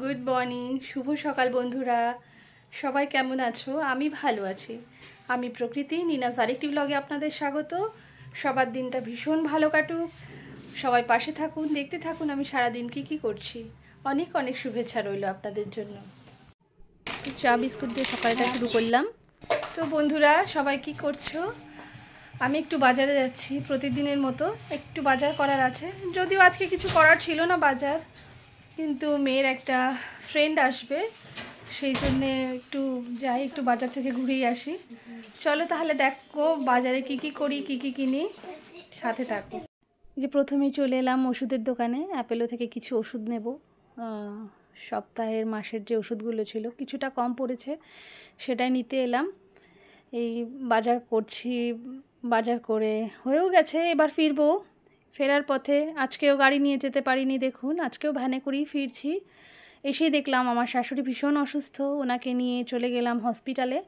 Good morning, শুভ সকাল বন্ধুরা। সবাই কেমন আছো? আমি ভালো আছি। আমি প্রকৃতি, নিনাস আরেকটি ব্লগে আপনাদের স্বাগত। সবার দিনটা ভীষণ ভালো কাটুক, সবাই পাশে থাকুন, দেখতে থাকুন আমি সারাদিন কি করছি। অনেক অনেক শুভেচ্ছা রইল আপনাদের জন্য। চা বিস্কুট দিয়ে সকালটা শুরু করলাম। তো বন্ধুরা সবাই কি করছো? আমি একটু বাজারে যাচ্ছি, প্রতিদিনের মতো একটু বাজার করার আছে। যদিও আজকে কিছু করার ছিল না বাজার, কিন্তু মেয়ের একটা ফ্রেন্ড আসবে, সেই জন্যে একটু যাই, একটু বাজার থেকে ঘুরেই আসি। চলো তাহলে দেখো বাজারে কি করি, কি কিনি, সাথে থাকো। যে প্রথমেই চলে এলাম ওষুধের দোকানে। অ্যাপেলো থেকে কিছু ওষুধ নেব। সপ্তাহের মাসের যে ওষুধগুলো ছিল কিছুটা কম পড়েছে, সেটাই নিতে এলাম। এই বাজার করছি, বাজার করে হয়েও গেছে, এবার ফিরবো। ফেরার পথে আজকেও গাড়ি নিয়ে যেতে পারিনি, দেখুন আজকেও ভ্যানে করেই ফিরছি। এসেই দেখলাম আমার শাশুড়ি ভীষণ অসুস্থ, ওনাকে নিয়ে চলে গেলাম হসপিটালে।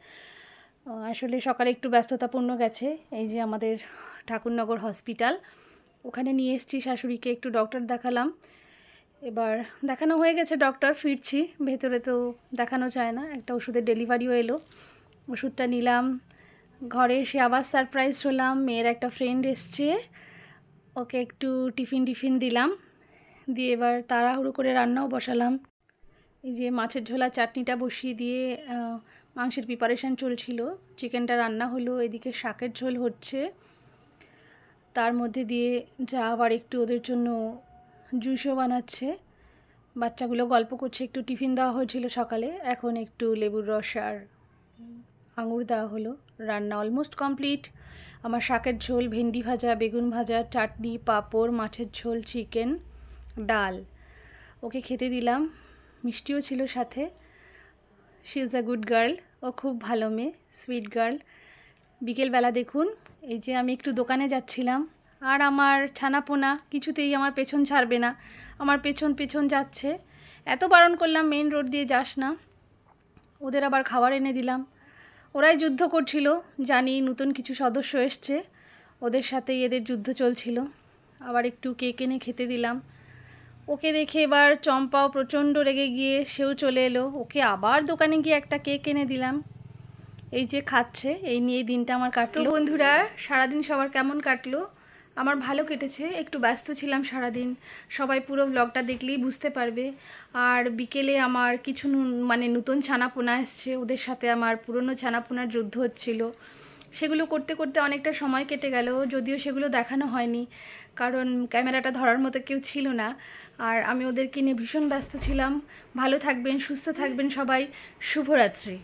আসলে সকালে একটু ব্যস্ততাপূর্ণ গেছে। এই যে আমাদের ঠাকুরনগর হসপিটাল, ওখানে নিয়ে এসেছি শাশুড়িকে, একটু ডক্টর দেখালাম। এবার দেখানো হয়ে গেছে, ডক্টর, ফিরছি। ভেতরে তো দেখানো যায় না। একটা ওষুধের ডেলিভারিও এলো, ওষুধটা নিলাম। ঘরে এসে আবার সারপ্রাইজ হলাম, মেয়ের একটা ফ্রেন্ড এসছে, ওকে একটু টিফিন দিলাম, দিয়ে এবার তাড়াহুড়ো করে রান্নাও বসালাম। এই যে মাছের ঝোলা চাটনিটা বসিয়ে দিয়ে মাংসের প্রিপারেশান চলছিল, চিকেনটা রান্না হলো, এদিকে শাকের ঝোল হচ্ছে। তার মধ্যে দিয়ে যা আবার একটু ওদের জন্য জুসও বানাচ্ছে। বাচ্চাগুলো গল্প করছে, একটু টিফিন দেওয়া হয়েছিল সকালে, এখন একটু লেবুর রস আর আঙুর দেওয়া হলো। রান্না অলমোস্ট কমপ্লিট। আমার শাকের ঝোল, ভেন্ডি ভাজা, বেগুন ভাজা, চাটনি, পাঁপড়, মাছের ঝোল, চিকেন, ডাল। ওকে খেতে দিলাম, মিষ্টিও ছিল সাথে। She is a good girl, ও খুব ভালো মেয়ে, সুইট গার্ল। বিকেলবেলা দেখুন, এই যে আমি একটু দোকানে যাচ্ছিলাম, আর আমার ছানাপোনা কিছুতেই আমার পেছন ছাড়বে না, আমার পেছন যাচ্ছে। এত বারণ করলাম মেইন রোড দিয়ে যাস না, ওদের আবার খাবার এনে দিলাম। ওরাই যুদ্ধ করছিল, জানি নতুন কিছু সদস্য এসছে, ওদের সাথেই এদের যুদ্ধ চলছিল। আবার একটু কেক এনে খেতে দিলাম। ওকে দেখে এবার চম্পাও প্রচণ্ড রেগে গিয়ে সেও চলে এলো, ওকে আবার দোকানে গিয়ে একটা কেক এনে দিলাম। এই যে খাচ্ছে, এই নিয়ে দিনটা আমার কাটলো। বন্ধুরা সারাদিন সবার কেমন কাটলো? আমার ভালো কেটেছে, একটু ব্যস্ত ছিলাম সারাদিন। সবাই পুরো ব্লগটা দেখলেই বুঝতে পারবে। আর বিকেলে আমার কিছু নতুন ছানাপোনা এসছে, ওদের সাথে আমার পুরনো ছানাপোনার যুদ্ধ হচ্ছিল। সেগুলো করতে করতে অনেকটা সময় কেটে গেল, যদিও সেগুলো দেখানো হয়নি, কারণ ক্যামেরাটা ধরার মতো কেউ ছিল না। আর আমি ওদেরকে নিয়ে ভীষণ ব্যস্ত ছিলাম। ভালো থাকবেন, সুস্থ থাকবেন সবাই। শুভরাত্রি।